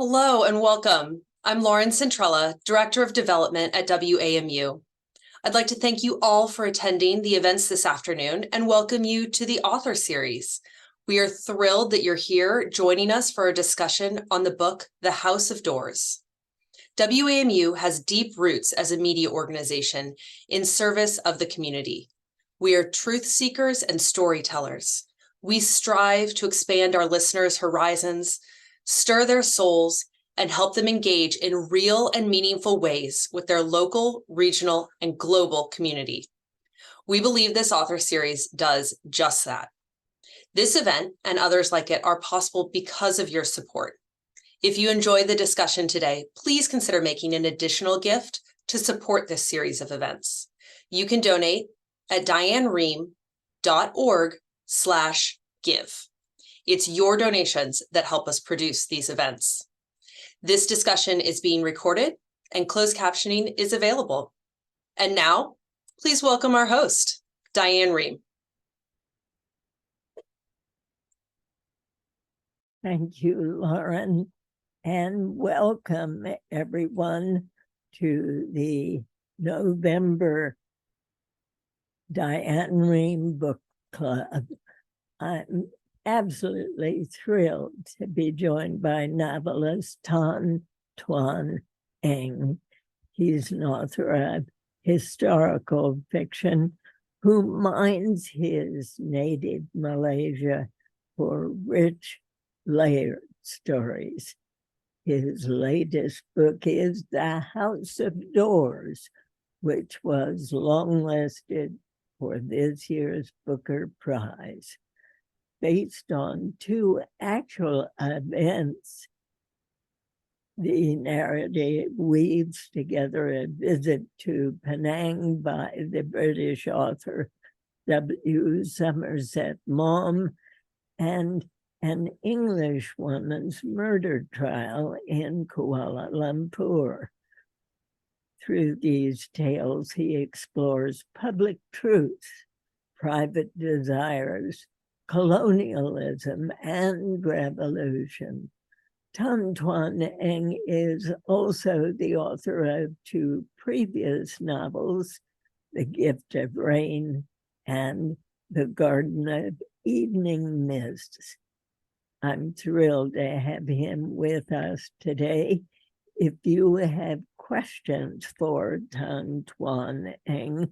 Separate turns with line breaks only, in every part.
Hello and welcome. I'm Lauren Centrella, Director of Development at WAMU. I'd like to thank you all for attending the events this afternoon and welcome you to the author series. We are thrilled that you're here joining us for a discussion on the book, The House of Doors. WAMU has deep roots as a media organization in service of the community. We are truth seekers and storytellers. We strive to expand our listeners' horizons, stir their souls, and help them engage in real and meaningful ways with their local, regional, and global community. We believe this author series does just that. This event and others like it are possible because of your support. If you enjoyed the discussion today, please consider making an additional gift to support this series of events. You can donate at dianerehm.org/give. It's your donations that help us produce these events. This discussion is being recorded and closed captioning is available. And now, please welcome our host, Diane Rehm.
Thank you, Lauren, and welcome everyone to the November Diane Rehm Book Club. I'm absolutely thrilled to be joined by novelist Tan Twan Eng. He's an author of historical fiction who mines his native Malaysia for rich, layered stories. His latest book is The House of Doors, which was longlisted for this year's Booker Prize. Based on two actual events, the narrative weaves together a visit to Penang by the British author W. Somerset Maugham and an English woman's murder trial in Kuala Lumpur. Through these tales, he explores public truths, private desires, colonialism, and revolution. Tan Twan Eng is also the author of two previous novels, The Gift of Rain and The Garden of Evening Mists. I'm thrilled to have him with us today. If you have questions for Tan Twan Eng,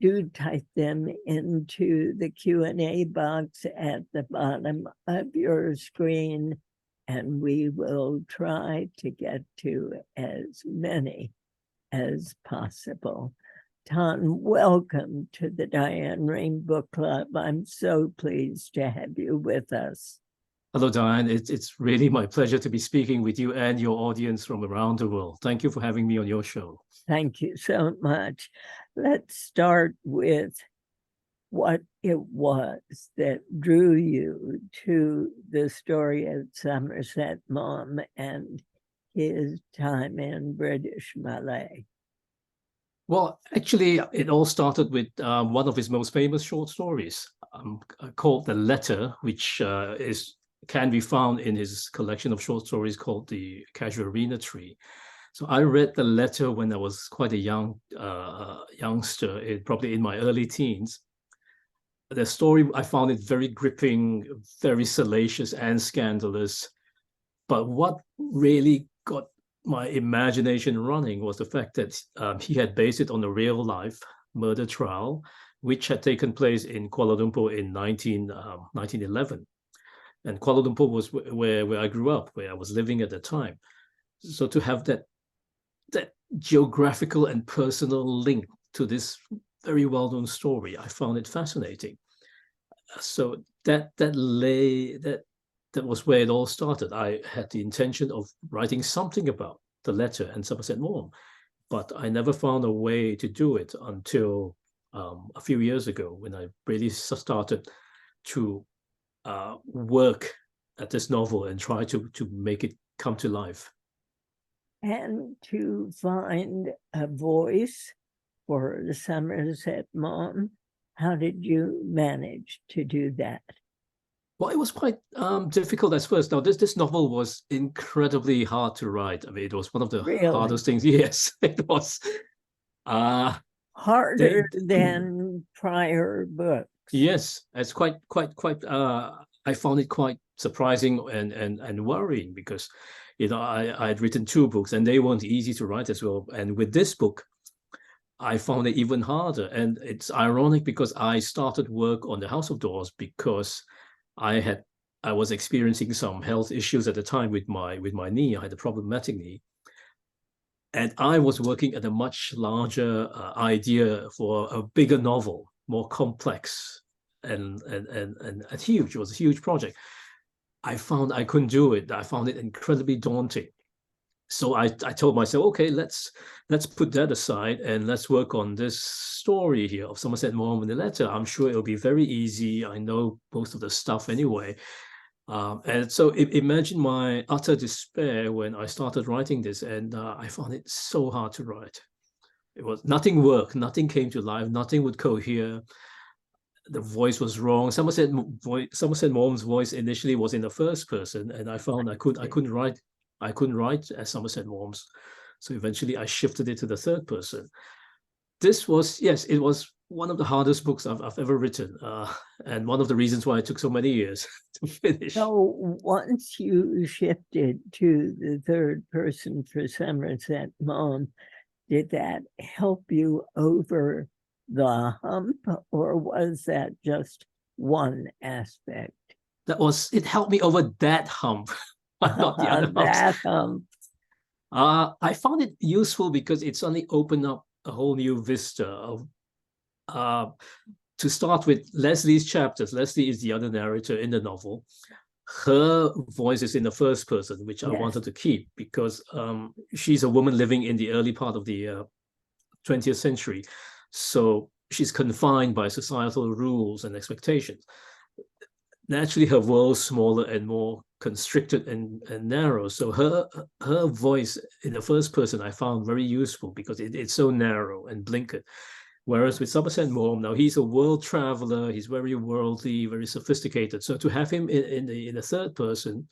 do type them into the Q&A box at the bottom of your screen, and we will try to get to as many as possible. Tan, welcome to the Diane Rehm Book Club. I'm so pleased to have you with us.
Hello, Diane. It's really my pleasure to be speaking with you and your audience from around the world. Thank you for having me on your show.
Thank you so much. Let's start with what it was that drew you to the story of Somerset Maugham and his time in British Malay.
Well, actually, it all started with one of his most famous short stories called The Letter, which can be found in his collection of short stories called The Casuarina Tree. So I read The Letter when I was quite a young youngster, probably in my early teens. The story, I found it very gripping, very salacious and scandalous. But what really got my imagination running was the fact that he had based it on a real life murder trial, which had taken place in Kuala Lumpur in 1911. And Kuala Lumpur was where I grew up, where I was living at the time. So to have that geographical and personal link to this very well-known story, I found it fascinating. So that was where it all started. I had the intention of writing something about The Letter and Somerset Maugham, but I never found a way to do it until a few years ago when I really started to work at this novel and try to make it come to life.
And to find a voice for Somerset Maugham, how did you manage to do that?
Well, it was quite difficult at first. Now, this novel was incredibly hard to write. I mean, it was one of the
Really?
hardest things. Yes, it was. Uh,
Harder than prior books.
yes, it's quite. I found it quite surprising and worrying because, I had written 2 books and they weren't easy to write as well. And with this book, I found it even harder. And it's ironic because I started work on the House of Doors because I was experiencing some health issues at the time with my knee. I had a problematic knee, and I was working at a much larger idea for a bigger novel, more complex and huge. It was a huge project. I found I couldn't do it. I found it incredibly daunting. So I told myself, okay, let's put that aside and let's work on this story here of Somerset Maugham and the letter. I'm sure it'll be very easy. I know most of the stuff anyway. And so imagine my utter despair when I started writing this, and I found it so hard to write. It was nothing worked, nothing came to life, nothing would cohere. The voice was wrong. Somerset Maugham's voice initially was in the first person, and I found I couldn't write as Somerset Maugham's. So eventually I shifted it to the third person. This was, yes, it was one of the hardest books I've ever written, and one of the reasons why it took so many years to finish.
So once you shifted to the third person for Somerset Maugham, did that help you over the hump, or was that just one aspect?
It helped me over that hump, but not the other
that
humps.
hump.
I found it useful because it suddenly opened up a whole new vista of to start with Leslie's chapters. Leslie is the other narrator in the novel. Her voice is in the first person, which I wanted to keep because she's a woman living in the early part of the 20th century. So she's confined by societal rules and expectations. Naturally, her world's smaller and more constricted and narrow. So her voice in the first person I found very useful because it's so narrow and blinkered. Whereas with Somerset Maugham, now he's a world traveler, he's very worldly, very sophisticated. So to have him in the third person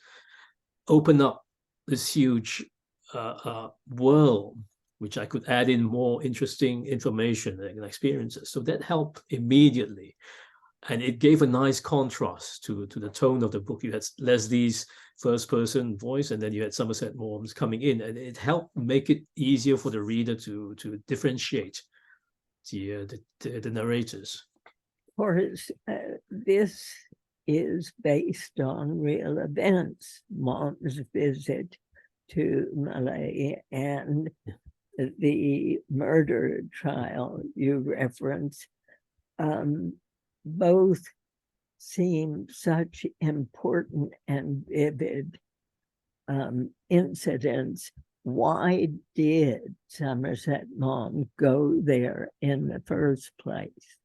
open up this huge world, which I could add in more interesting information and experiences. So that helped immediately. And it gave a nice contrast to the tone of the book. You had Leslie's first person voice, and then you had Somerset Maugham's coming in, and it helped make it easier for the reader to differentiate the narrators.
Of course, this is based on real events. Maugham's visit to Malay and the murder trial you reference, both seem such important and vivid incidents. Why did Somerset Maugham go there in the first place?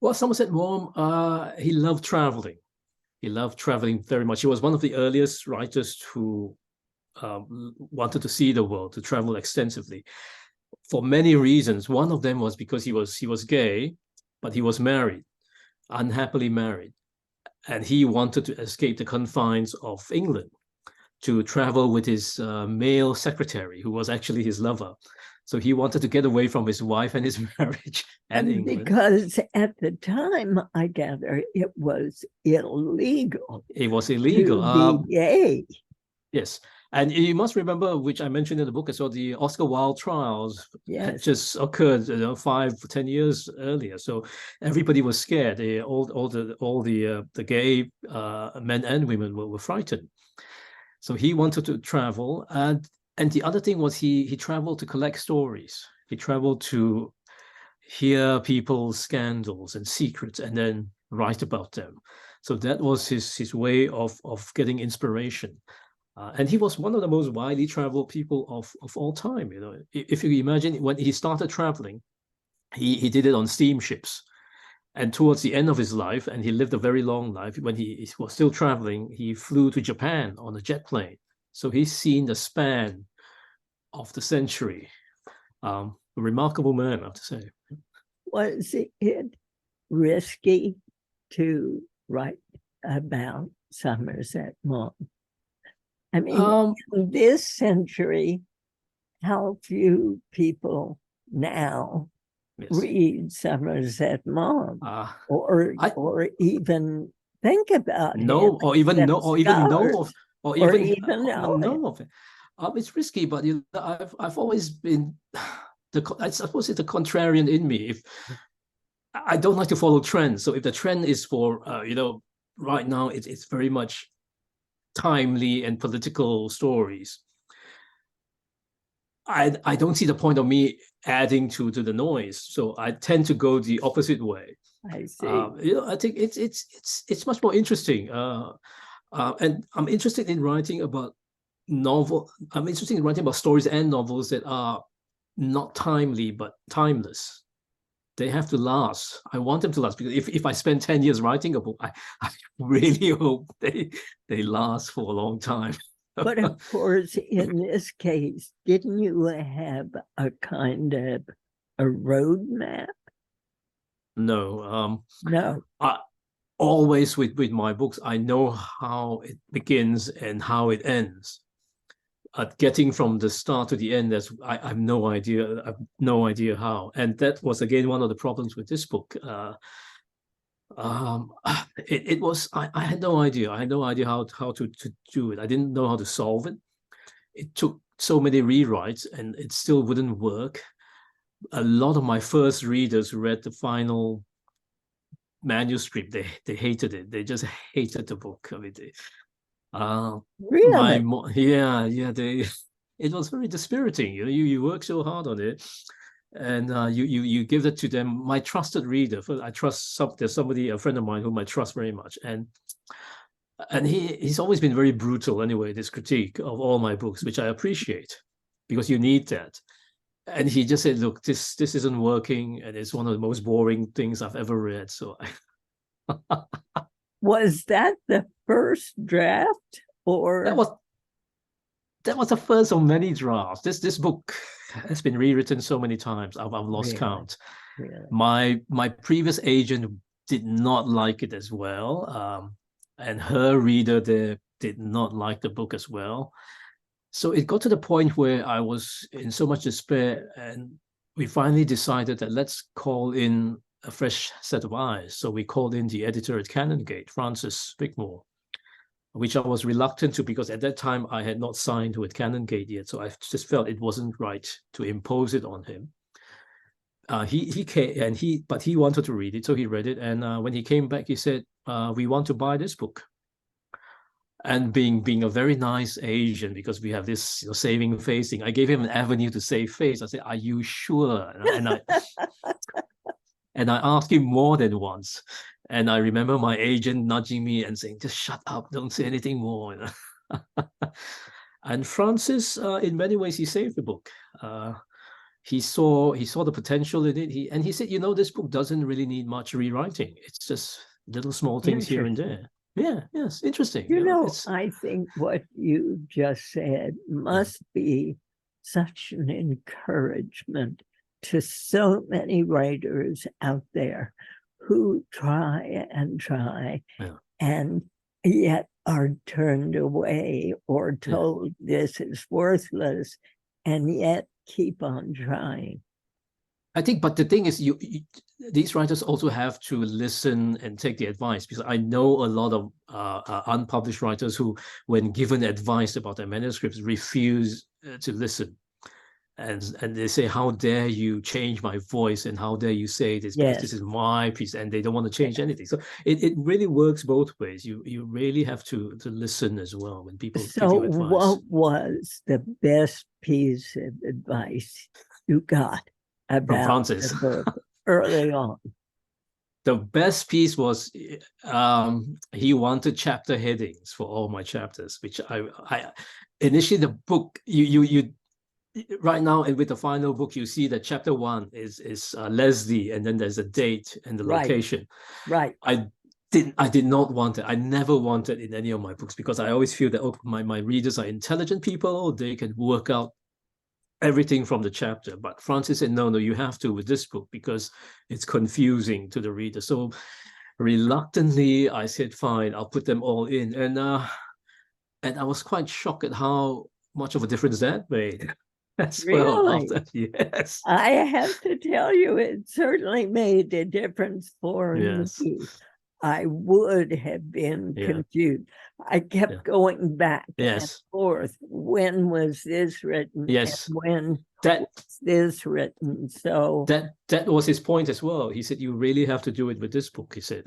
Well, Somerset Maugham, he loved traveling. He loved traveling very much. He was one of the earliest writers who wanted to see the world, to travel extensively, for many reasons. One of them was because he was gay, but he was married, unhappily married, and he wanted to escape the confines of England, to travel with his male secretary, who was actually his lover. So he wanted to get away from his wife and his marriage and England.
Because at the time, I gather, it was illegal.
It was illegal.
To be gay.
Yes. And you must remember, which I mentioned in the book as well, the Oscar Wilde trials had just occurred 5 or 10 years earlier. So everybody was scared. All the gay men and women were frightened. So he wanted to travel, and the other thing was he traveled to collect stories. He traveled to hear people's scandals and secrets and then write about them. So that was his way of getting inspiration. And he was one of the most widely traveled people of all time. If you imagine, when he started traveling, he did it on steamships. And towards the end of his life, and he lived a very long life, when he was still traveling, he flew to Japan on a jet plane. So he's seen the span of the century. A remarkable man, I have to say.
Was it risky to write about Somerset Maugham? I mean,
Um,
in this century, how few people now
yes.
read Somerset Maugham
I
or even think about him,
know, or even know, or even know
scholars,
of, or
or
even
even know him.
know of it. It's risky, but you know, I've always been I suppose it's the contrarian in me. If I don't like to follow trends, so if the trend is for you know, right now it's very much timely and political stories, I don't see the point of me adding to the noise. So I tend to go the opposite way.
I see.
You know, I think it's much more interesting. And I'm interested in writing about novel. I'm interested in writing about stories and novels that are not timely but timeless. They have to last. I want them to last, because if I spend 10 years writing a book, I really hope they last for a long time.
But of course, in this case, didn't you have a kind of a roadmap?
No,
No.
I always with my books, I know how it begins and how it ends. Getting from the start to the end, I have no idea. I have no idea how. And that was again one of the problems with this book. Um, it was I had no idea. I had no idea how to do it. I didn't know how to solve it. It took so many rewrites, and it still wouldn't work. A lot of my first readers read the final manuscript. They hated it. They just hated the book. I mean,
Really?
yeah, they it was very dispiriting. You work so hard on it, and you give that to them. My trusted reader, I trust there's somebody, a friend of mine whom I trust very much, and he's always been very brutal anyway, this critique of all my books, which I appreciate, because you need that. And he just said, look, this isn't working, and it's one of the most boring things I've ever read. So
Was that the first draft, or
that was the first of many drafts. This book has been rewritten so many times. I've lost
Really?
count.
Really?
My previous agent did not like it as well, and her reader there did not like the book as well. So it got to the point where I was in so much despair, and we finally decided that let's call in a fresh set of eyes. So we called in the editor at Canongate, Francis Bickmore, which I was reluctant to, because at that time I had not signed with Canongate yet. So I just felt it wasn't right to impose it on him. He came, but he wanted to read it, so he read it. And when he came back, he said, "We want to buy this book." And being a very nice Asian, because we have this saving face thing, I gave him an avenue to save face. I said, "Are you sure?" And I asked him more than once. And I remember my agent nudging me and saying, "Just shut up, don't say anything more." And Francis, in many ways, he saved the book. He saw the potential in it. He said, this book doesn't really need much rewriting. It's just little small things here and there. Yeah, yes, interesting.
I think what you just said must be such an encouragement to so many writers out there who try and try, and yet are turned away or told this is worthless, and yet keep on trying.
I think, but the thing is, these writers also have to listen and take the advice, because I know a lot of unpublished writers who, when given advice about their manuscripts, refuse to listen. And they say, "How dare you change my voice, and how dare you say this, because this is my piece," and they don't want to change anything. So it really works both ways. You really have to listen as well when people give you advice.
What was the best piece of advice you got about
Francis
the book early on?
The best piece was he wanted chapter headings for all my chapters, which I initially, the book, you right now, and with the final book, you see that chapter 1 is Leslie, and then there's a date and the location.
Right.
I did not want it. I never wanted in any of my books, because I always feel that my readers are intelligent people. They can work out everything from the chapter. But Francis said, no, you have to with this book, because it's confusing to the reader. So reluctantly, I said, fine, I'll put them all in. And I was quite shocked at how much of a difference that made as well.
Really?
After, yes.
I have to tell you, it certainly made a difference for
Yes.
me. I would have been
Yeah.
confused. I kept
Yeah.
going back and
Yes.
forth. When was this written?
Yes.
And when
That
was this written? So
that was his point as well. He said, you really have to do it with this book, he said.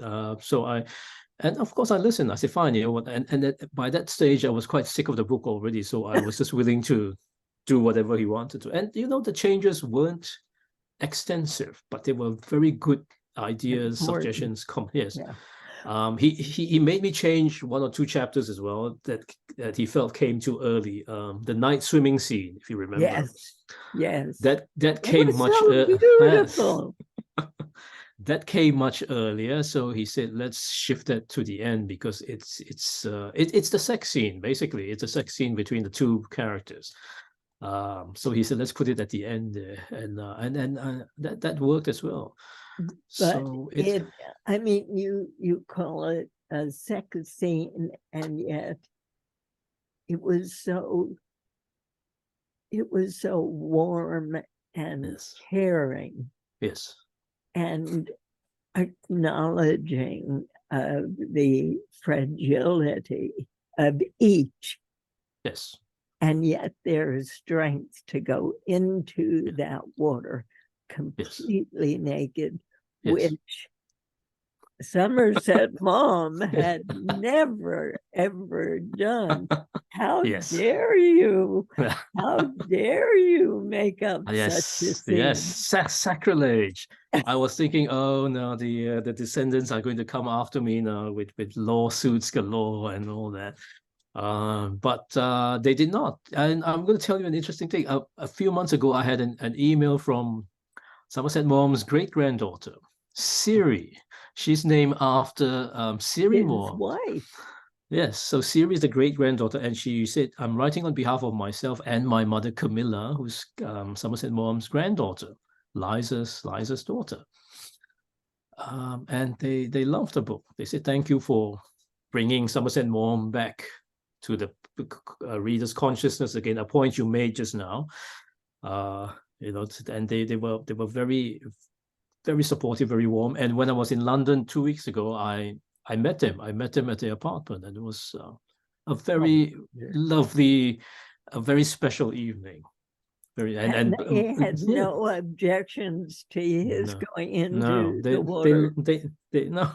And of course I listened. I said, fine, you know what, and that, by that stage I was quite sick of the book already, so I was just willing to do whatever he wanted to. And the changes weren't extensive, but they were very good ideas,
important.
suggestions. Yes.
Yeah.
He made me change one or two chapters as well that he felt came too early. The night swimming scene, if you remember.
Yes.
That
It
came
was
much
so beautiful.
that came much earlier. So he said, let's shift that to the end, because it's the sex scene, basically. It's a sex scene between the two characters. So he said, let's put it at the end there, and that worked as well.
But
So
I mean, you call it a sex scene, and yet it was so warm and
yes,
caring
yes,
and acknowledging of the fragility of each,
yes,
and yet there is strength to go into that water completely naked,
yes.
which Somerset Maugham had never, ever done. How
Yes.
dare you? How dare you make up
Yes,
such a scene?
yes, sacrilege. I was thinking, oh no, the descendants are going to come after me now with lawsuits galore and all that. But they did not. And I'm going to tell you an interesting thing. A few months ago, I had an email from Somerset Maugham's great-granddaughter, Siri. She's named after Siri
His
Maugham.
wife.
Yes, so Siri is the great-granddaughter, and she said, I'm writing on behalf of myself and my mother, Camilla, who's Somerset Maugham's granddaughter, Liza's daughter. And they loved the book. They said, thank you for bringing Somerset Maugham back to the reader's consciousness again, a point you made just now. And they were very, very supportive, very warm. And when I was in London 2 weeks ago, I met them. I met them at their apartment, and it was a very lovely, a very special evening.
And he had no objections to his going into the water.
No.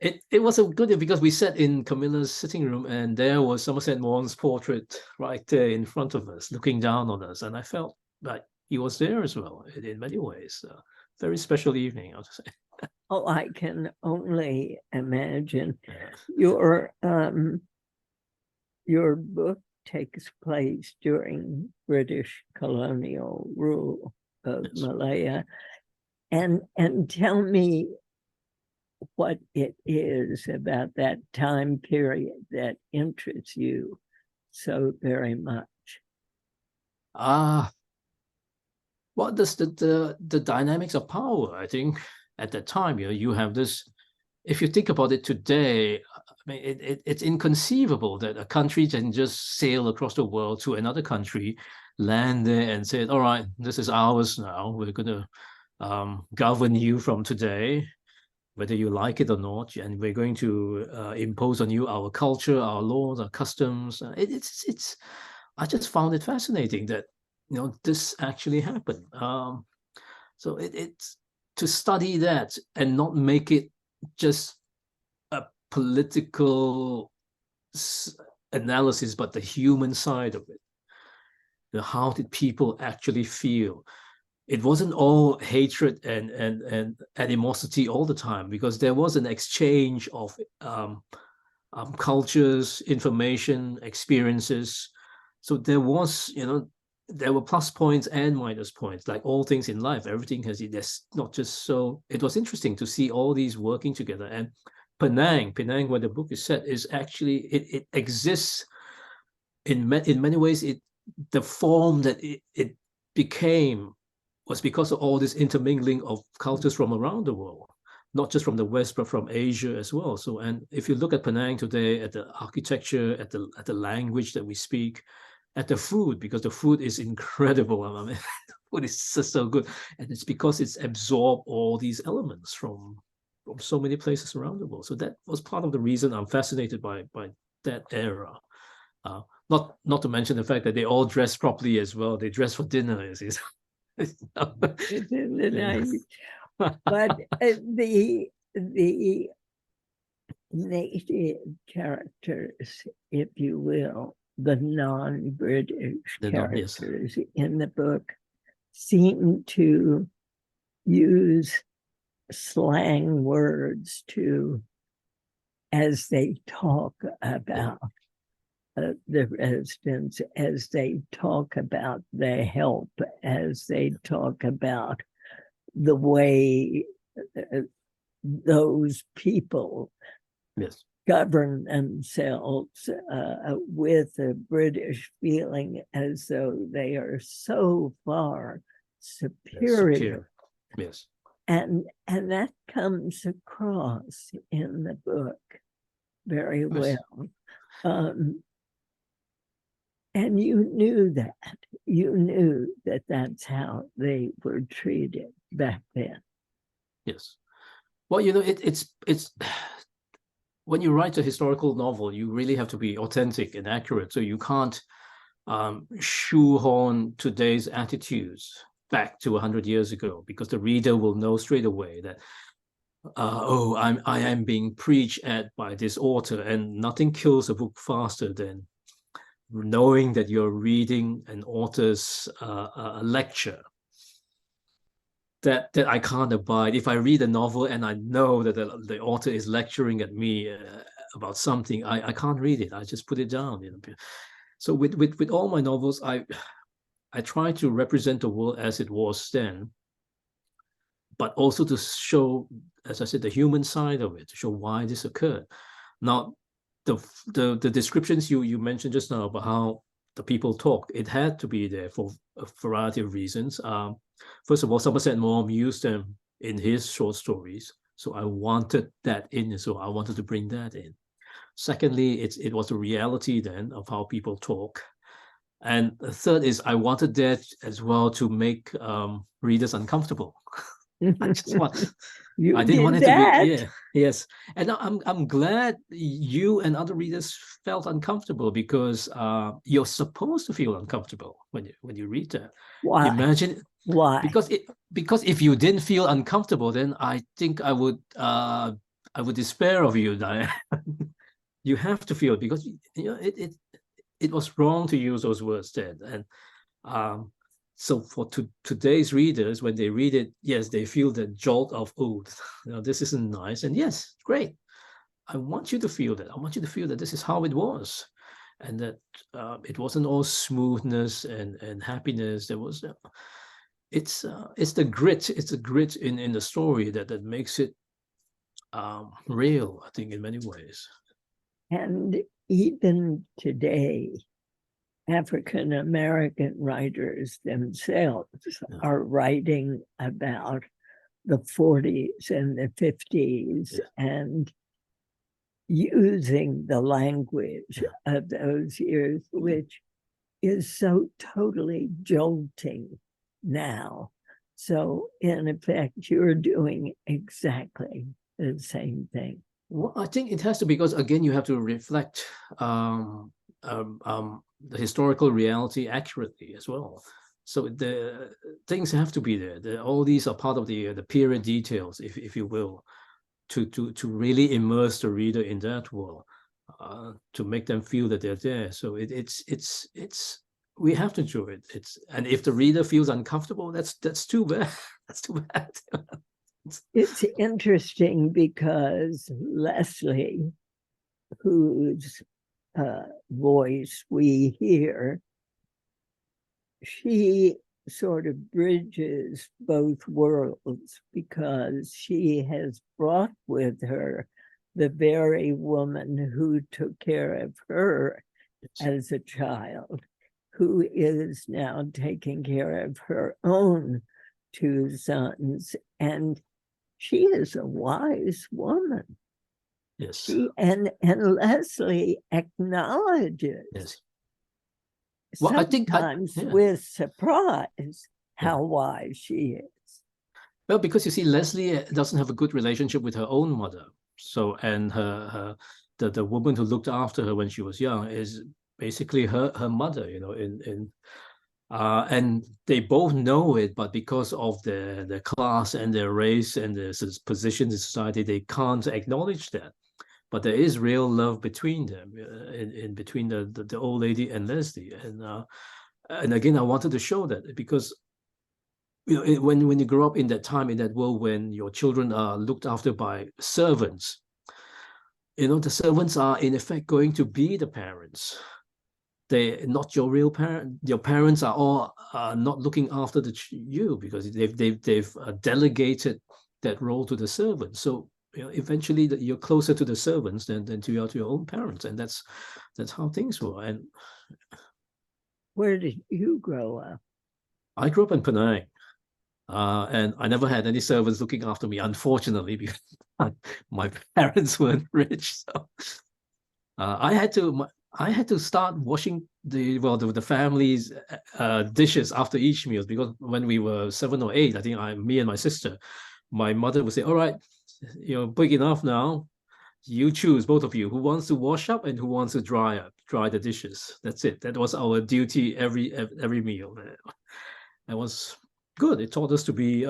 It was a good, because we sat in Camilla's sitting room, and there was Somerset Maugham's portrait right there in front of us, looking down on us, and I felt like he was there as well in many ways. Very special evening, I would say.
Oh, I can only imagine.
Yeah.
Your book takes place during British colonial rule of Malaya, and tell me what it is about that time period that interests you so very much.
Well, the dynamics of power, I think, at that time, you have this. If you think about it today, I mean, it's inconceivable that a country can just sail across the world to another country, land there, and say, all right, this is ours now. We're going to govern you from today, whether you like it or not, and we're going to impose on you our culture, our laws, our customs. It's. I just found it fascinating that this actually happened. So it's to study that and not make it just a political analysis, but the human side of it. How did people actually feel? It wasn't all hatred and animosity all the time, because there was an exchange of cultures, information, experiences. So there was, there were plus points and minus points, like all things in life. Everything has, there's not just so. It was interesting to see all these working together. And Penang, where the book is set, is actually it exists in many ways. The form that it became was because of all this intermingling of cultures from around the world. not just from the West, but from Asia as well. So, and if you look at Penang today, at the architecture, at the language that we speak, at the food, because the food is incredible. I mean, the food is so good, and it's because it's absorbed all these elements from so many places around the world. So that was part of the reason I'm fascinated by that era. Not to mention the fact that they all dress properly as well. They dress for dinner. You see.
But the native characters, if you will, the non-British characters in the book seem to use slang words as they talk about the residents, as they talk about their help, as they talk about the way those people govern themselves with a British feeling as though they are so far superior.
Yes.
And that comes across in the book very well. And you knew that that's how they were treated back then.
Yes. Well, you know, it's when you write a historical novel, you really have to be authentic and accurate. So you can't shoehorn today's attitudes back to 100 years ago, because the reader will know straight away that I am being preached at by this author, and nothing kills a book faster than knowing that you're reading an author's lecture that I can't abide. If I read a novel and I know that the author is lecturing at me about something, I can't read it. I just put it down. You know? So with all my novels, I try to represent the world as it was then, but also to show, as I said, the human side of it, to show why this occurred. Now, the descriptions you mentioned just now about how the people talk, it had to be there for a variety of reasons. First of all, Somerset Maugham used them in his short stories, so I wanted that in, so I wanted to bring that in. Secondly, it was a reality then of how people talk. And the third is I wanted that as well to make readers uncomfortable. I just want. I didn't want it to be, yes. And I'm glad you and other readers felt uncomfortable, because you're supposed to feel uncomfortable when you read that.
Why?
Imagine
why?
Because if you didn't feel uncomfortable, then I think I would despair of you, Diane. You have to feel it, because you know it was wrong to use those words then. And so for today's readers, when they read it, yes, they feel the jolt of, oh, you know, this isn't nice. And yes, great. I want you to feel that. I want you to feel that this is how it was, and that it wasn't all smoothness and happiness. There was, it's the grit. It's the grit in the story that makes it real, I think, in many ways.
And even today, African American writers themselves are writing about the 40s and the 50s and using the language of those years, which is so totally jolting now. So in effect, you're doing exactly the same thing.
Well, I think it has to, because again, you have to reflect the historical reality accurately as well. So the things have to be there. All these are part of the period details, if you will, to really immerse the reader in that world, to make them feel that they're there. So it's we have to do it. And if the reader feels uncomfortable, that's too bad. That's too bad.
It's interesting because Leslie, whose voice we hear, she sort of bridges both worlds, because she has brought with her the very woman who took care of her as a child, who is now taking care of her own two sons. And she is a wise woman.
Yes.
And Leslie acknowledges,
Yes. Well, I think
sometimes with surprise,
Yeah.
how wise she is.
Well, because you see, Leslie doesn't have a good relationship with her own mother. So, and the woman who looked after her when she was young is basically her mother, you know, and they both know it, but because of their class and their race and their position in society, they can't acknowledge that. But there is real love between them, in between the old lady and Leslie. And again, I wanted to show that because, you know, when you grow up in that time, in that world, when your children are looked after by servants, you know, the servants are in effect going to be the parents. They're not your real parent. Your parents are all not looking after you, because they've delegated that role to the servants. So, you know, eventually you're closer to the servants than to your own parents, and that's how things were. And
where did you grow up?
I grew up in Penang, and I never had any servants looking after me, unfortunately, because my parents weren't rich. So I had to start washing the family's dishes after each meal, because when we were 7 or 8, I think me and my sister, my mother would say, "All right, you're big enough now. You choose, both of you, who wants to wash up and who wants to dry the dishes." That's it. That was our duty every meal. It was good. It taught us to be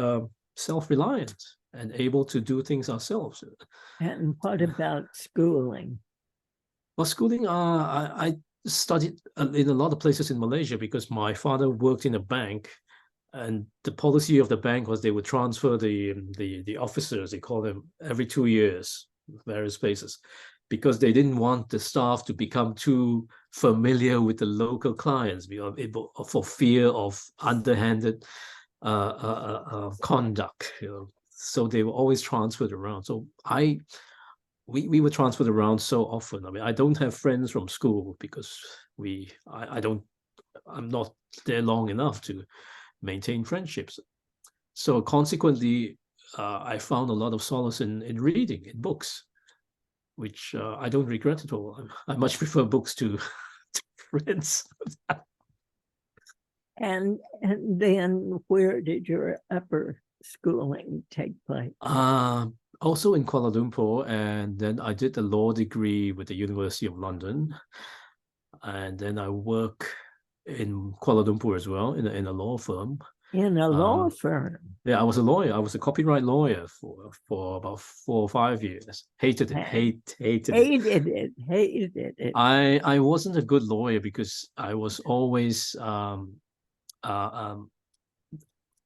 self-reliant and able to do things ourselves.
And what about schooling?
Well, schooling, I studied in a lot of places in Malaysia because my father worked in a bank, and the policy of the bank was they would transfer the officers, they call them, every 2 years, various places, because they didn't want the staff to become too familiar with the local clients, for fear of underhanded conduct. You know, so they were always transferred around. So we were transferred around so often. I mean, I don't have friends from school because I'm not there long enough to maintain friendships. So consequently, I found a lot of solace in reading, in books, which I don't regret at all. I much prefer books to friends.
And then where did your upper schooling take place?
Also in Kuala Lumpur, and then I did a law degree with the University of London, and then I work in Kuala Lumpur as well in a law firm.
In a law firm?
Yeah, I was a lawyer. I was a copyright lawyer for about 4 or 5 years. Hated it. Hated it. I wasn't a good lawyer because I was always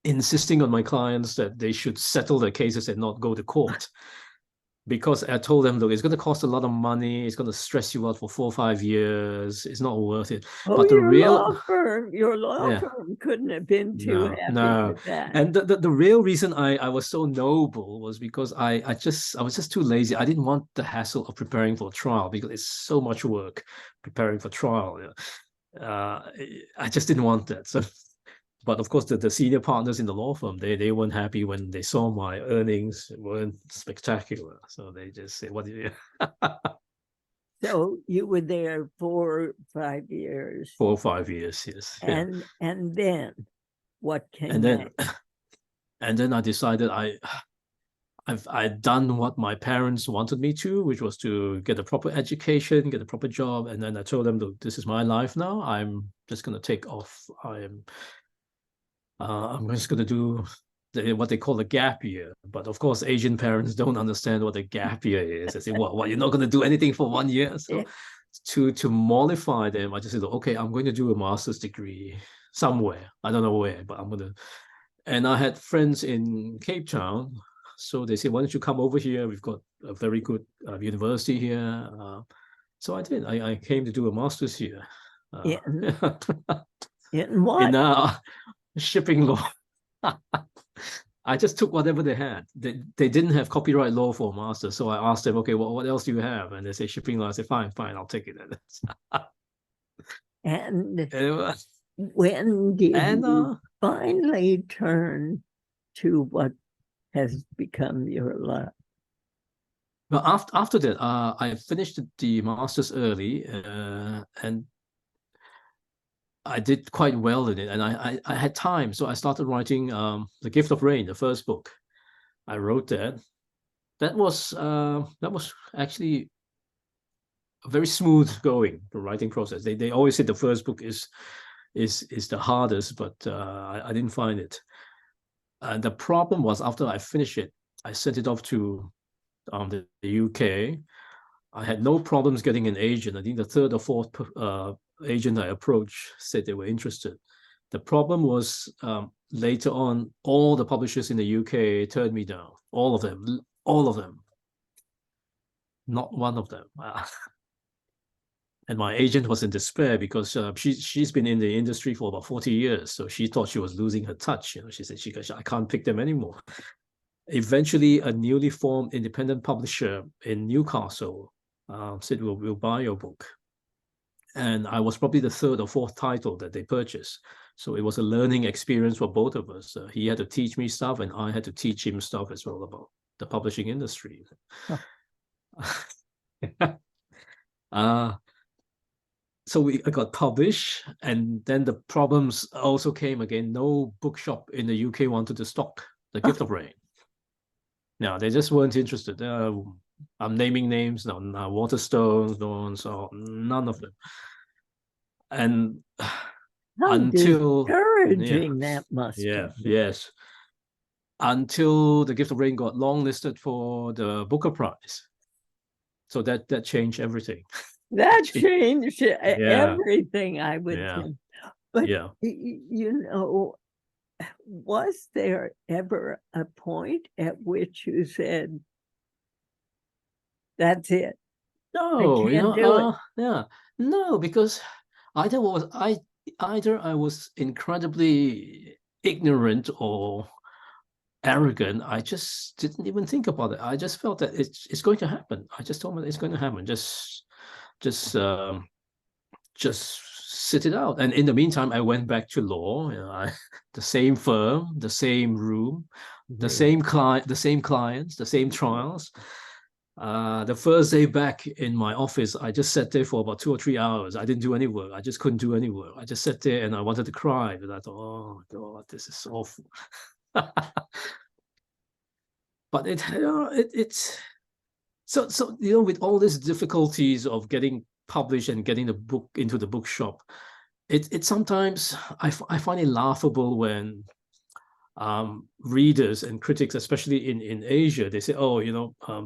insisting on my clients that they should settle their cases and not go to court. Because I told them, look, it's going to cost a lot of money. It's going to stress you out for 4 or 5 years. It's not worth it.
Oh,
but
your law firm couldn't have been too happy with that.
And the real reason I was so noble was because I was just too lazy. I didn't want the hassle of preparing for a trial, because it's so much work preparing for trial. I just didn't want that. So, but of course, the senior partners in the law firm, they weren't happy when they saw my earnings weren't spectacular. So they just said, "What do you?"
So you were there 4 or 5 years.
4 or 5 years, yes.
And then what came
and then
next?
And then I decided I'd done what my parents wanted me to, which was to get a proper education, get a proper job. And then I told them, look, this is my life now. I'm just going to take off. I'm just going to do what they call a gap year. But of course, Asian parents don't understand what a gap year is. They say, what, you're not going to do anything for 1 year? So to mollify them, I just said, okay, I'm going to do a master's degree somewhere. I don't know where, but I'm going to. And I had friends in Cape Town. So they said, why don't you come over here? We've got a very good university here. So I did. I came to do a master's here.
In what?
In shipping law. I just took whatever they had. They didn't have copyright law for a master. So I asked them, okay, well, what else do you have? And they say shipping law. I said, fine, I'll take it.
And when did you finally turn to what has become your love?
Well, after that, I finished the master's early, and I did quite well in it, and I had time, so I started writing The Gift of Rain, the first book. I wrote that. That was actually a very smooth going, the writing process. They always say the first book is the hardest, but I didn't find it. And the problem was, after I finished it, I sent it off to the UK. I had no problems getting an agent. I think the third or fourth agent I approached said they were interested. The problem was, later on, all the publishers in the UK turned me down. All of them. Not one of them. And my agent was in despair because she's been in the industry for about 40 years. So she thought she was losing her touch. She said, I can't pick them anymore. Eventually, a newly formed independent publisher in Newcastle said, we'll buy your book. And I was probably the third or fourth title that they purchased. So it was a learning experience for both of us. He had to teach me stuff, and I had to teach him stuff as well about the publishing industry. So I got published, and then the problems also came again. No bookshop in the UK wanted to stock The Gift of Rain. No, they just weren't interested. I'm naming names now. Waterstones, so none of them. And
How
until
discouraging that must
yeah,
be.
yes, until The Gift of Rain got longlisted for the Booker Prize. So that changed everything.
That changed everything, I would think. But
yeah,
you know, was there ever a point at which you said, "That's it"?
No,
I can't do it.
yeah, no, because either I was incredibly ignorant or arrogant. I just didn't even think about it. I just felt that it's going to happen. I just told me it's going to happen. Just sit it out. And in the meantime, I went back to law. The same firm, the same room, the same clients, the same trials. The first day back in my office, I just sat there for about 2 or 3 hours. I didn't do any work. I just couldn't do any work. I just sat there and I wanted to cry. But I thought, oh God, this is awful. But it's so with all these difficulties of getting published and getting the book into the bookshop, it sometimes I find it laughable when readers and critics, especially in Asia, they say, oh,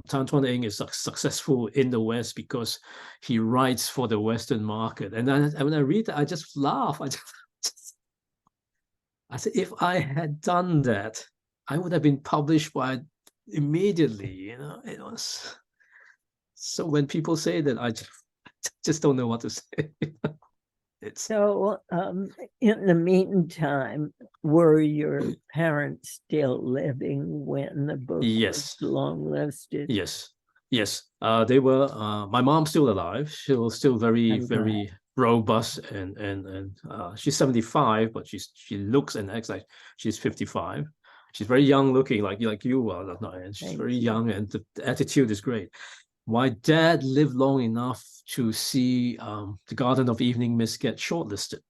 Tan Twan Eng is successful in the West because he writes for the Western market. And then when I read that, I just laugh. I said, if I had done that, I would have been published by immediately. It was. So when people say that, I just don't know what to say.
So in the meantime, were your parents still living when the book was longlisted?
Yes. They were. My mom's still alive. She was still very robust, and she's 75, but she looks and acts like she's 55. She's very young looking, like you are, and she's very young, and the attitude is great. My dad lived long enough to see The Garden of Evening Mist get shortlisted.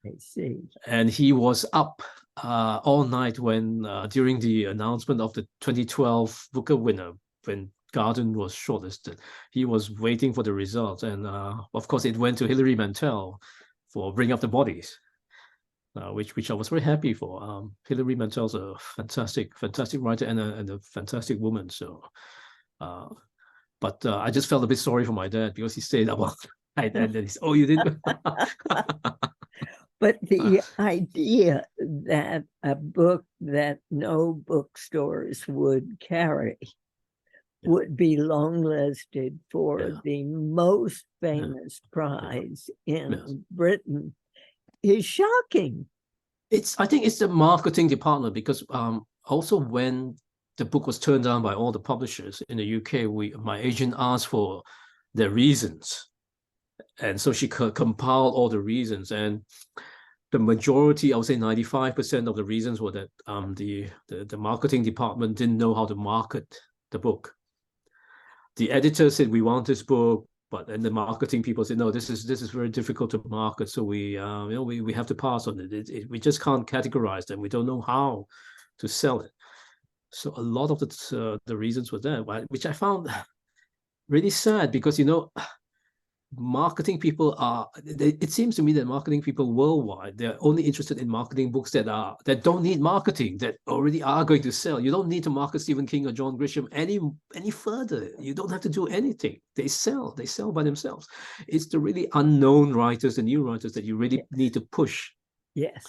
I see.
And he was up all night when during the announcement of the 2012 Booker winner, when Garden was shortlisted. He was waiting for the results, and of course it went to Hilary Mantel for Bring Up the Bodies, which I was very happy for. Hilary Mantel's a fantastic writer and a fantastic woman. So. But I just felt a bit sorry for my dad because he stayed up all night, and then he's, oh, you didn't.
But the idea that a book that no bookstores would carry would be longlisted for the most famous prize in Britain is shocking.
I think it's the marketing department, because also when the book was turned down by all the publishers in the UK, my agent asked for their reasons. And so she compiled all the reasons. And the majority, I would say 95% of the reasons were that the marketing department didn't know how to market the book. The editor said, we want this book, but then the marketing people said, no, this is very difficult to market, so we have to pass on it. We just can't categorize them. We don't know how to sell it. So a lot of the reasons were there, which I found really sad, because marketing people it seems to me that marketing people worldwide, they're only interested in marketing books that don't need marketing, that already are going to sell. You don't need to market Stephen King or John Grisham any further. You don't have to do anything. They sell by themselves. It's the really unknown writers, the new writers, that you really need to push.
Yes.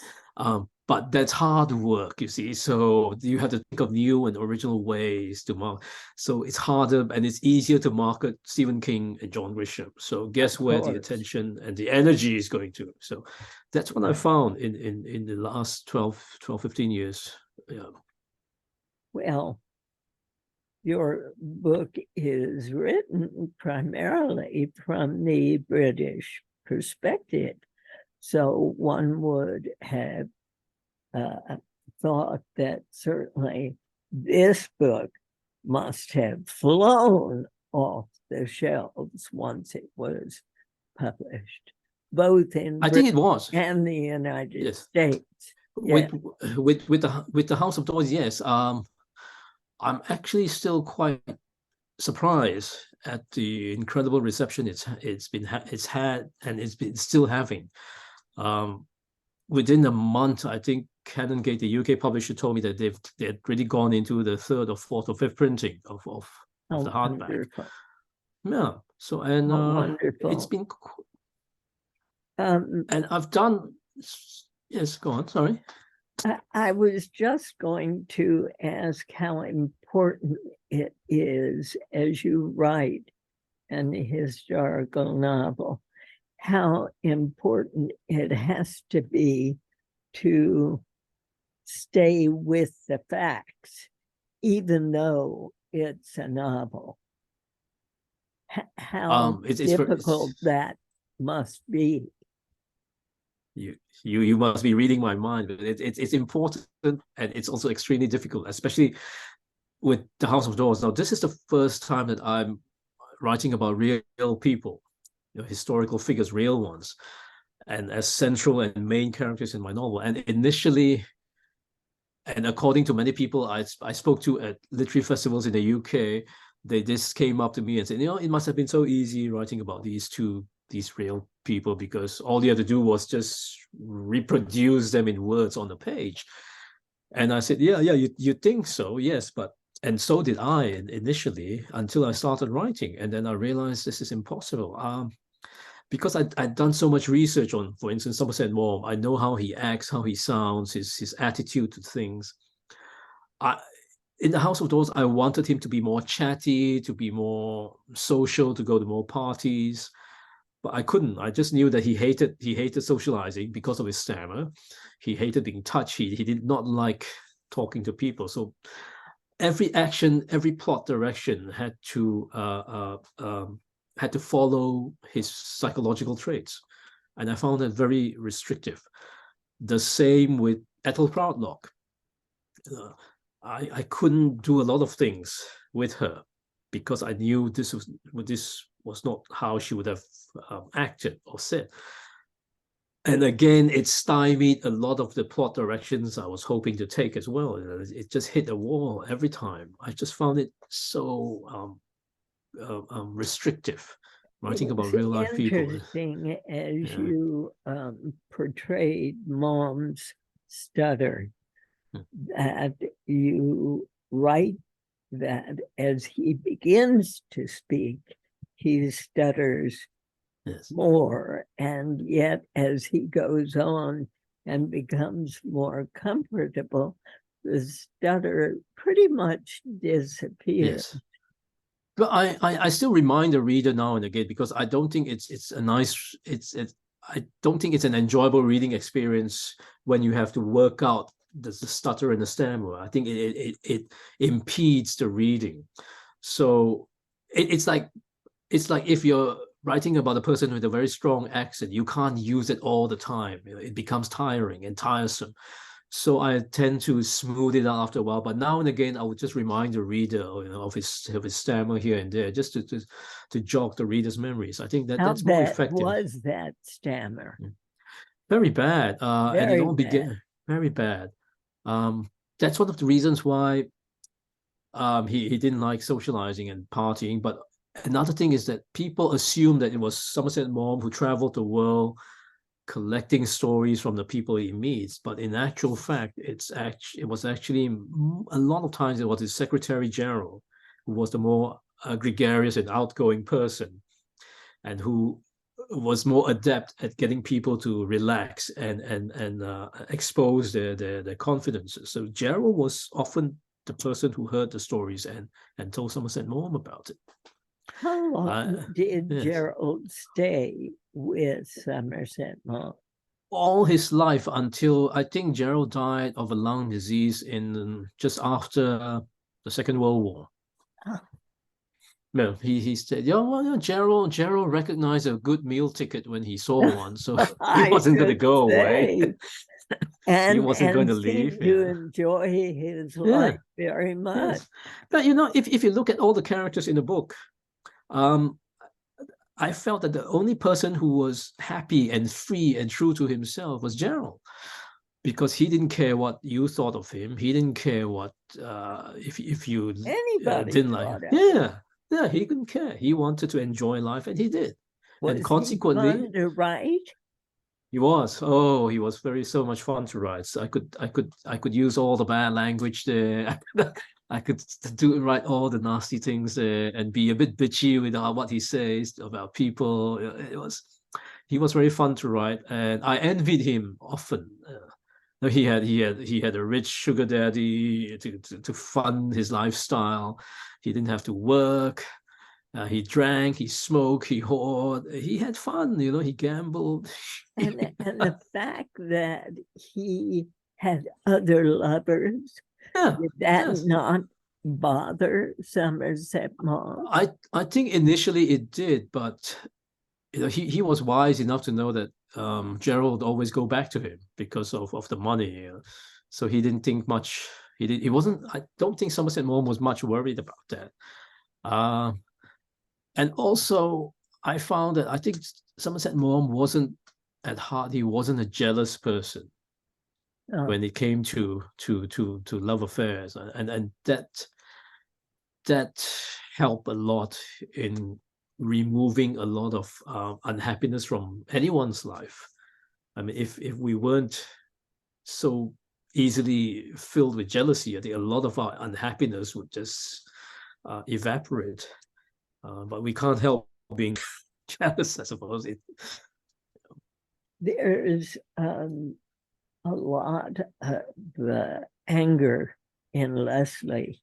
But that's hard work, you see. So you have to think of new and original ways to market. So it's harder, and it's easier to market Stephen King and John Grisham. So guess where the attention and the energy is going to. So that's what I found in the last 12, 15 years. Yeah.
Well, your book is written primarily from the British perspective. So one would have thought that certainly this book must have flown off the shelves once it was published, both in
I think it was,
and the United
yes.
States.
With the House of Doors, yes. I'm actually still quite surprised at the incredible reception it's had and it's been still having. Within a month, I think Canongate, the UK publisher, told me that they'd really gone into the third or fourth or fifth printing of the hardback.
Wonderful.
Yeah. So it's been and I've done. Yes, go on. Sorry.
I was just going to ask how important it is as you write an historical novel, how important it has to be to stay with the facts, even though it's a novel. How difficult that must be.
You must be reading my mind, but it's important, and it's also extremely difficult, especially with the House of Doors. Now, this is the first time that I'm writing about real people, historical figures, real ones, and as central and main characters in my novel. And initially, and according to many people I spoke to at literary festivals in the UK, they just came up to me and said, it must have been so easy writing about these real people, because all you had to do was just reproduce them in words on the page. And I said, yeah, you think so, yes, and so did I initially, until I started writing. And then I realized this is impossible. Because I'd done so much research on, for instance, Somerset Maugham. I know how he acts, how he sounds, his attitude to things. In the House of Doors, I wanted him to be more chatty, to be more social, to go to more parties. But I couldn't. I just knew that he hated socializing because of his stammer. He hated being touched. He did not like talking to people. So every action, every plot direction had to follow his psychological traits, and I found that very restrictive. The same with Ethel Proudlock. I couldn't do a lot of things with her because I knew this was not how she would have acted or said. And again, it stymied a lot of the plot directions I was hoping to take as well. It just hit a wall every time. I just found it so restrictive, writing about real life people.
Interesting as you portrayed Mom's Stutter, that you write that as he begins to speak, he stutters more, and yet as he goes on and becomes more comfortable, the stutter pretty much disappears.
Yes. But I still remind the reader now and again, because I don't think I don't think it's an enjoyable reading experience when you have to work out the stutter and the stammer. I think it impedes the reading. So it's like if you're writing about a person with a very strong accent, you can't use it all the time. It becomes tiring and tiresome. So I tend to smooth it out after a while. But now and again, I would just remind the reader, of his stammer here and there, just to jog the reader's memories. I think
How
that's more
bad
effective.
was that stammer?
Very bad. And it
Very
all began very bad. That's one of the reasons why he didn't like socializing and partying. But another thing is that people assume that it was Somerset Maugham who traveled the world collecting stories from the people he meets, but in actual fact, it was actually a lot of times it was his Secretary General who was the more gregarious and outgoing person, and who was more adept at getting people to relax and expose their confidences. So Gerald was often the person who heard the stories and told Somerset Maugham about it.
How long did
yes.
Gerald stay with Somerset Maugham?
All his life, until I think Gerald died of a lung disease in just after the Second World War.
Oh.
No, he said, Gerald recognized a good meal ticket when he saw one, so he wasn't going to go away.
And
he wasn't going to
seemed
leave.
to enjoy his life very much.
Yes. But if you look at all the characters in the book, I felt that the only person who was happy and free and true to himself was Gerald, because he didn't care what you thought of him. He didn't care what if you
Anybody
didn't like him. Yeah, he didn't care. He wanted to enjoy life, and he did.
Was
and consequently,
he fun to write?
He was. Oh, he was so much fun to write. So I could use all the bad language there. I could write all the nasty things there and be a bit bitchy with what he says about people. He was very fun to write, and I envied him often. He had a rich sugar daddy to fund his lifestyle. He didn't have to work. He drank, he smoked, he whored, he had fun, he gambled.
And the fact that he had other lovers, did that not bother Somerset Maugham?
I think initially it did, but he was wise enough to know that Gerald would always go back to him because of the money. So he didn't think much. He wasn't. I don't think Somerset Maugham was much worried about that. And also, I found that I think Somerset Maugham wasn't at heart. He wasn't a jealous person when it came to love affairs, and that helped a lot in removing a lot of unhappiness from anyone's life. I mean, if we weren't so easily filled with jealousy, I think a lot of our unhappiness would just evaporate. But we can't help being jealous, I suppose.
There's a lot of anger in Leslie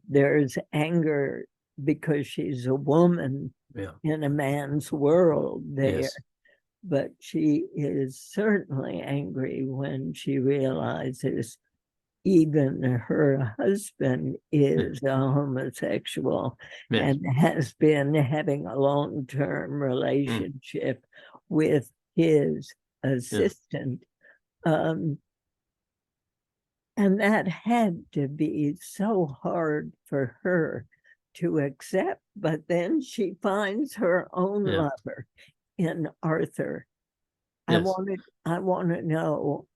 there's anger because she's a woman in a man's world there. Yes. But she is certainly angry when she realizes even her husband is a homosexual and has been having a long-term relationship with his assistant. And that had to be so hard for her to accept. But then she finds her own lover in Arthur. Yes. I want to know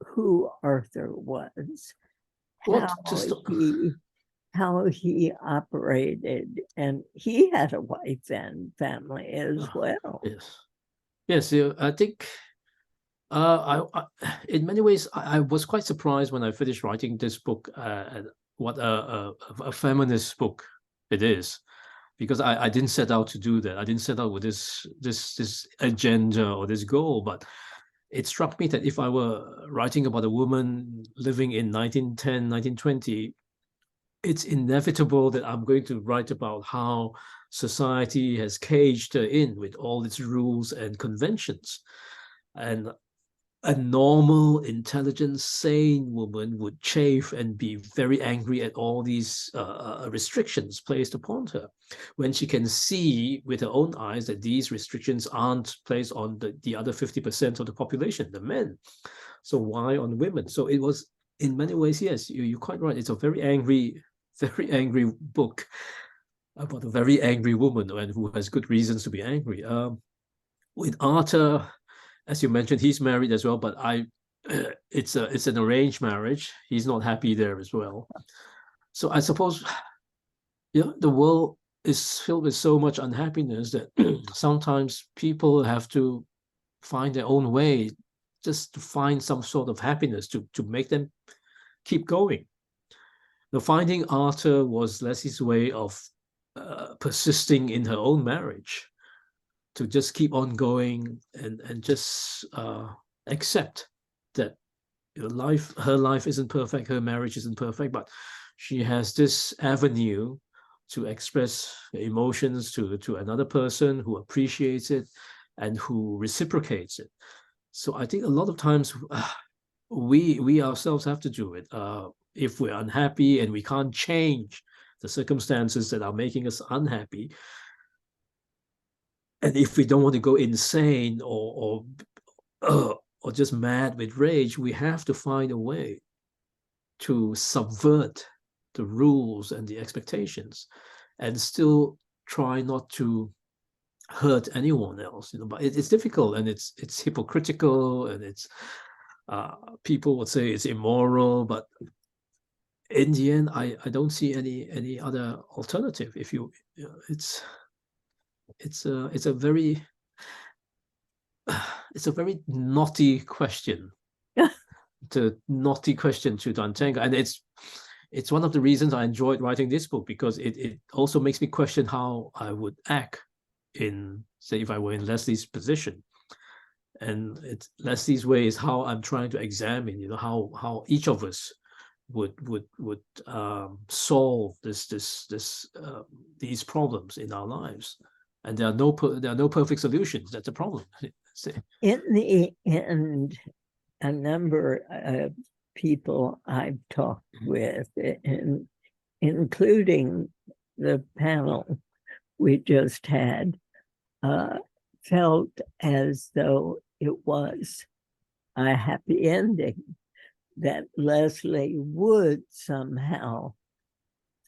who Arthur was, how he operated, and he had a wife and family as well.
Yes. I think in many ways I was quite surprised when I finished writing this book what a feminist book it is, because I didn't set out to do that. I didn't set out with this agenda or this goal, but it struck me that if I were writing about a woman living in 1910, 1920, it's inevitable that I'm going to write about how society has caged her in with all its rules and conventions. And a normal, intelligent, sane woman would chafe and be very angry at all these restrictions placed upon her, when she can see with her own eyes that these restrictions aren't placed on the other 50% of the population, the men. So why on women? So it was, in many ways, yes, you're quite right. It's a very angry book about a very angry woman and who has good reasons to be angry. With Arthur, as you mentioned, he's married as well, but it's an arranged marriage. He's not happy there as well. So I suppose, the world is filled with so much unhappiness that sometimes people have to find their own way, just to find some sort of happiness to make them keep going. The Finding Arthur was Leslie's way of persisting in her own marriage, to just keep on going and just accept that her life isn't perfect, her marriage isn't perfect, but she has this avenue to express emotions to another person who appreciates it and who reciprocates it. So I think a lot of times we ourselves have to do it. If we're unhappy and we can't change the circumstances that are making us unhappy, and if we don't want to go insane or just mad with rage, we have to find a way to subvert the rules and the expectations, and still try not to hurt anyone else. But it's difficult, and it's hypocritical, and it's people would say it's immoral, but in the end, I don't see any other alternative. If it's a very naughty question. The naughty question to untangle, and it's one of the reasons I enjoyed writing this book, because it also makes me question how I would act in, say, if I were in Leslie's position. And Leslie's way is how I'm trying to examine, how each of us would solve these problems in our lives. And there are no perfect solutions. That's a problem.
In the end, a number of people I've talked with, including the panel we just had, felt as though it was a happy ending, that Leslie would somehow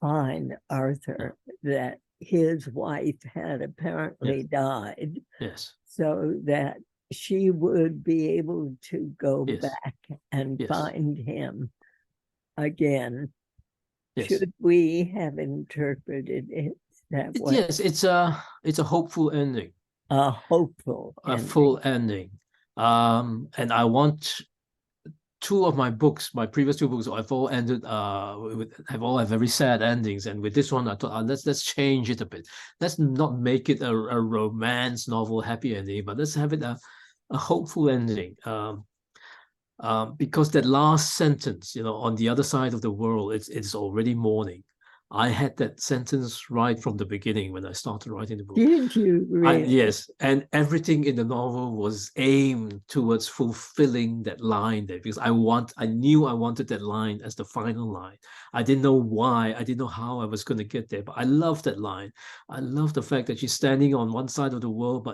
find Arthur, that his wife had apparently died.
Yes.
So that she would be able to go back and find him again. Yes. Should we have interpreted it that way?
Yes, it's a hopeful ending.
A hopeful
ending. Full ending. And I want two of my books, my previous two books, have all ended have very sad endings. And with this one, I thought, let's change it a bit. Let's not make it a romance novel happy ending, but let's have it a hopeful ending. Because that last sentence, on the other side of the world, it's already morning. I had that sentence right from the beginning when I started writing the book.
Did you really?
Yes, and everything in the novel was aimed towards fulfilling that line there, because I knew I wanted that line as the final line. I didn't know why, I didn't know how I was going to get there, but I love that line. I love the fact that she's standing on one side of the world,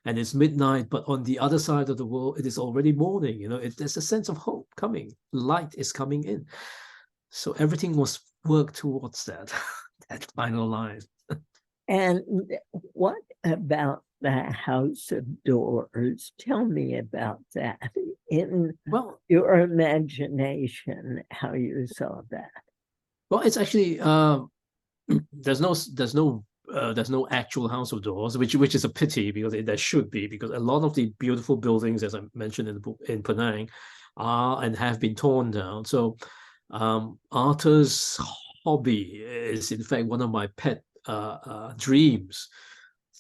and it's midnight, but on the other side of the world, it is already morning. There's a sense of hope coming. Light is coming in. So everything was worked towards that final line.
And what about the House of Doors? Tell me about that. In your imagination, how you saw that.
Well, it's actually there's no actual House of Doors, which is a pity, because there should be, because a lot of the beautiful buildings, as I mentioned in the book, in Penang, are and have been torn down. So Arthur's hobby is, in fact, one of my pet dreams,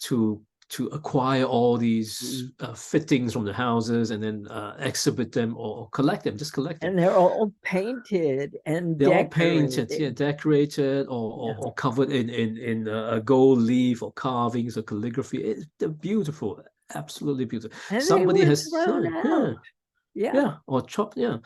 to acquire all these fittings from the houses and then exhibit them or collect them, just collect them.
And they're all painted and
they're all painted, decorated or covered in a gold leaf or carvings or calligraphy. They're beautiful, absolutely beautiful.
And
somebody has
thrown out.
Yeah, or chop. Yeah,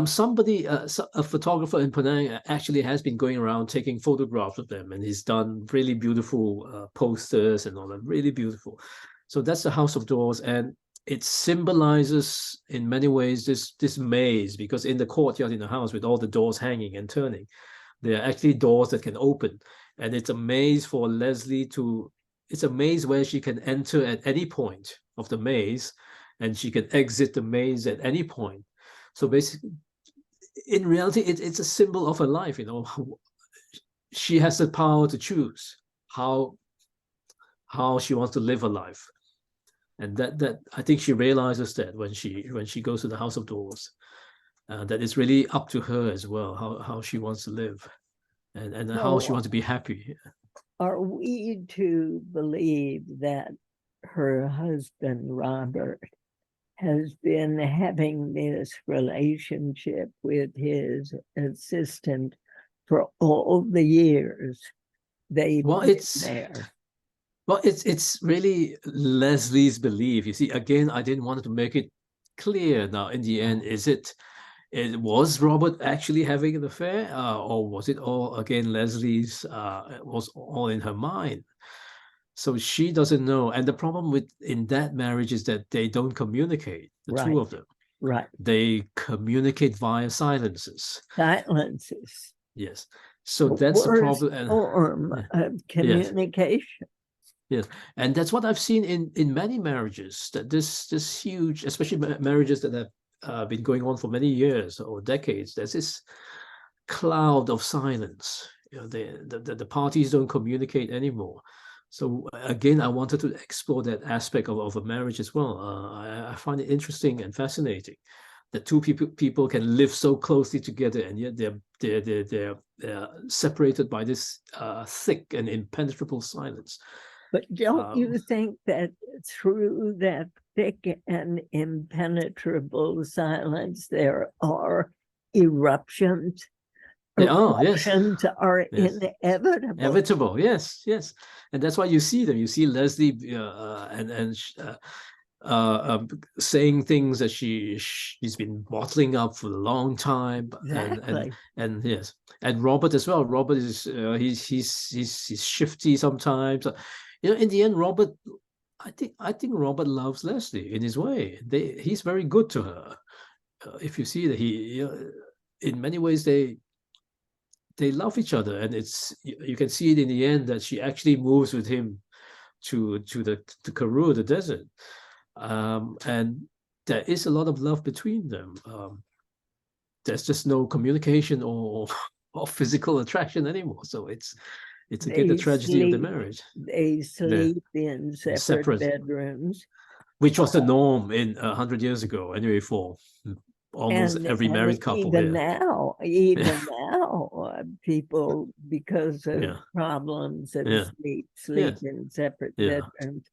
somebody, a photographer in Penang actually has been going around taking photographs of them, and he's done really beautiful posters and all that, really beautiful. So that's the House of Doors, and it symbolizes in many ways this maze, because in the courtyard in the house with all the doors hanging and turning, there are actually doors that can open, and it's a maze for Leslie to. It's a maze where she can enter at any point of the maze, and she can exit the maze at any point. So basically, in reality, it's a symbol of her life. You know, she has the power to choose how she wants to live her life, and that I think she realizes that when she goes to the House of Doors, that it's really up to her as well how she wants to live, and how she wants to be happy.
Are we to believe that her husband Robert has been having this relationship with his assistant for all the years they've been there?
Well, it's really Leslie's belief. You see, again, I didn't want to make it clear. Now, in the end, it was Robert actually having an affair, or was it all again Leslie's? It was all in her mind. So she doesn't know. And the problem in that marriage is that they don't communicate, the two of them.
Right.
They communicate via silences.
Silences.
Yes. So that's the problem.
Form of communication.
Yes, and that's what I've seen in many marriages, that this huge, especially marriages that have been going on for many years or decades, there's this cloud of silence. You know, the parties don't communicate anymore. So again, I wanted to explore that aspect of a marriage as well. I find it interesting and fascinating that two people can live so closely together, and yet they're separated by this thick and impenetrable silence.
But don't you think that through that thick and impenetrable silence, there are eruptions? Eruptions are inevitable.
Inevitable, yes. And that's why you see them. You see Leslie saying things that she's been bottling up for a long time.
Exactly.
And yes, and Robert as well. Robert is he's shifty sometimes. You know, in the end, Robert, I think Robert loves Leslie in his way. He's very good to her. If you see that in many ways they love each other, and you can see it in the end that she actually moves with him to Karoo, the desert, and there is a lot of love between them. There's just no communication or physical attraction anymore. So it's again the tragedy of the marriage.
They sleep in separate bedrooms,
which was the norm in 100 years ago, anyway, for almost every married couple.
Even now, people, because of problems of sleep in separate bedrooms.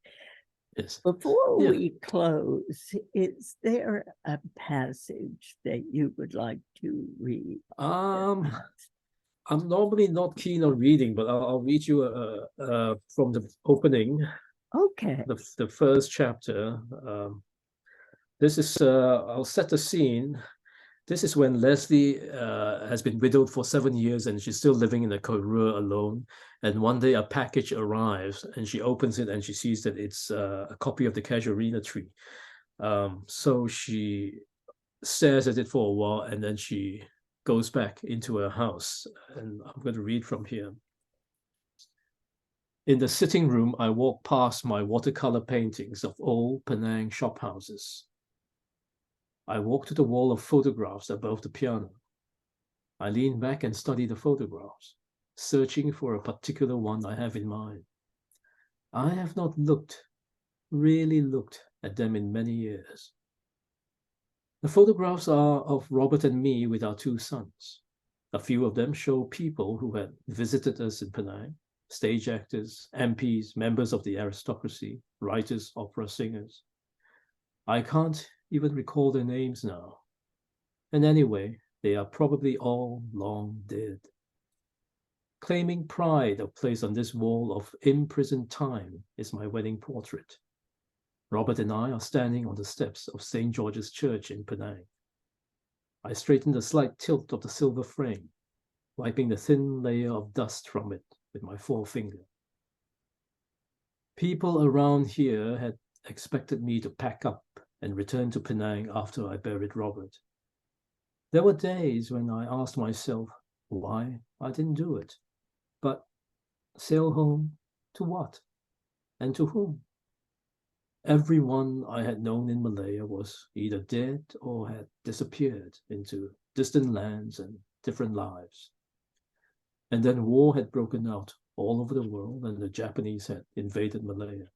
Yes.
Before we close, is there a passage that you would like to read?
I'm normally not keen on reading, but I'll read you from the opening.
Okay.
The first chapter. This is, I'll set the scene. This is when Leslie has been widowed for 7 years, and she's still living in a Karoo alone. And one day a package arrives, and she opens it and she sees that it's a copy of the Casuarina tree. So she stares at it for a while, and then she goes back into her house. And I'm going to read from here. In the sitting room, I walk past my watercolor paintings of old Penang shophouses. I walk to the wall of photographs above the piano. I lean back and study the photographs, searching for a particular one I have in mind. I have not really looked at them in many years. The photographs are of Robert and me with our 2 sons. A few of them show people who had visited us in Penang, stage actors, MPs, members of the aristocracy, writers, opera singers. I can't even recall their names now. And anyway, they are probably all long dead. Claiming pride of place on this wall of imprisoned time is my wedding portrait. Robert and I are standing on the steps of St. George's Church in Penang. I straighten the slight tilt of the silver frame, wiping the thin layer of dust from it with my forefinger. People around here had expected me to pack up and return to Penang after I buried Robert. There were days when I asked myself why I didn't do it. But sail home to what? And to whom? Everyone I had known in Malaya was either dead or had disappeared into distant lands and different lives. And then war had broken out all over the world and the Japanese had invaded Malaya.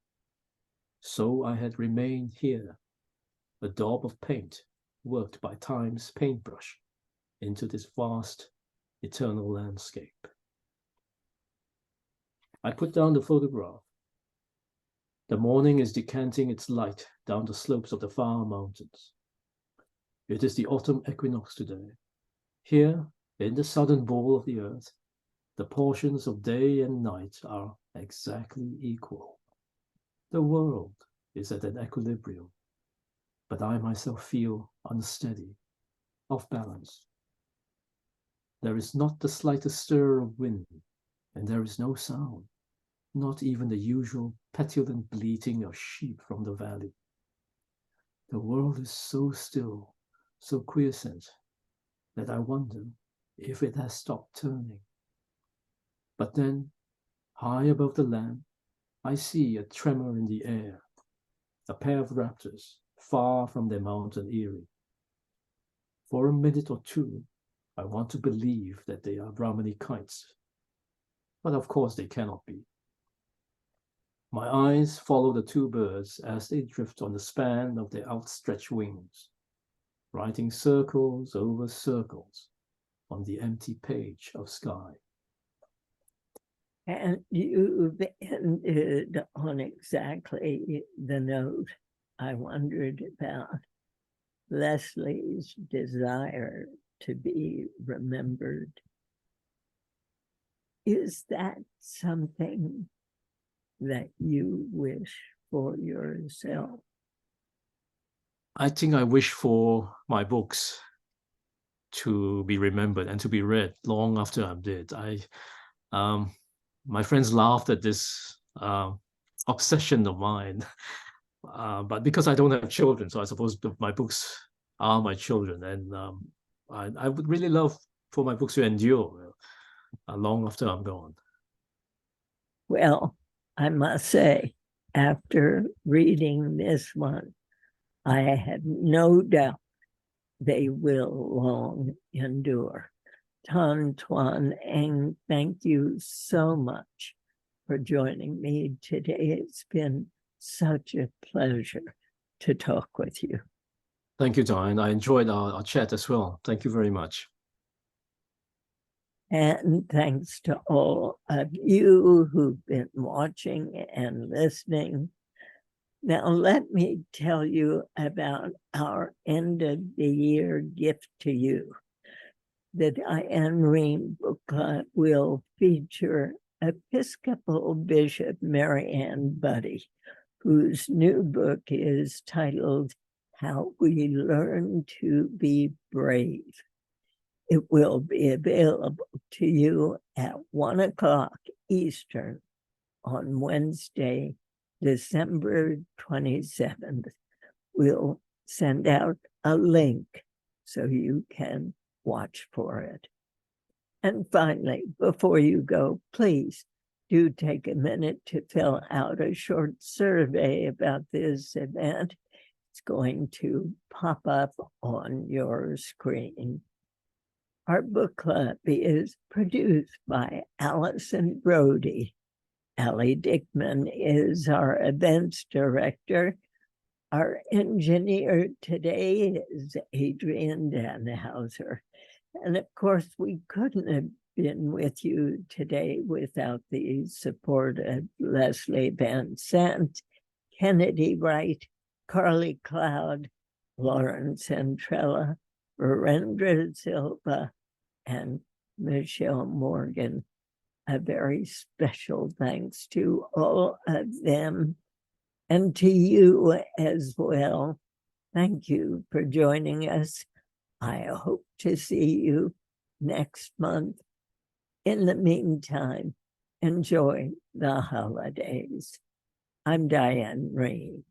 So I had remained here, a daub of paint worked by time's paintbrush into this vast, eternal landscape. I put down the photograph. The morning is decanting its light down the slopes of the far mountains. It is the autumn equinox today. Here, in the southern bowl of the earth, the portions of day and night are exactly equal. The world is at an equilibrium, but I myself feel unsteady, off balance. There is not the slightest stir of wind, and there is no sound, not even the usual petulant bleating of sheep from the valley. The world is so still, so quiescent, that I wonder if it has stopped turning. But then, high above the land, I see a tremor in the air, a pair of raptors far from their mountain eyrie. For a minute or two, I want to believe that they are Brahmini kites, but of course they cannot be. My eyes follow the two birds as they drift on the span of their outstretched wings, writing circles over circles on the empty page of sky.
And you've ended on exactly the note I wondered about. Leslie's desire to be remembered. Is that something that you wish for yourself?
I think I wish for my books to be remembered and to be read long after I'm dead. My friends laughed at this obsession of mine, but because I don't have children, so I suppose my books are my children, and I would really love for my books to endure long after I'm gone.
Well, I must say, after reading this one, I have no doubt they will long endure. Tan Twan Eng, thank you so much for joining me today. It's been such a pleasure to talk with you.
Thank you, Diane. I enjoyed our chat as well. Thank you very much.
And thanks to all of you who've been watching and listening. Now, let me tell you about our end of the year gift to you. The Diane Rehm Book Club will feature Episcopal Bishop Mary Ann Buddy, whose new book is titled How We Learn to Be Brave. It will be available to you at 1 o'clock Eastern on Wednesday, December 27th. We'll send out a link so you can watch for it. And finally, before you go, please do take a minute to fill out a short survey about this event. It's going to pop up on your screen. Our book club is produced by Allison Brody. Allie Dickman is our events director. Our engineer today is Adrian Danhauser. And of course, we couldn't have been with you today without the support of Leslie Van Sant, Kennedy Wright, Carly Cloud, Lauren Centrella, Virendra Silva, and Michelle Morgan. A very special thanks to all of them. And to you as well, thank you for joining us. I hope to see you next month. In the meantime, enjoy the holidays. I'm Diane Rehm.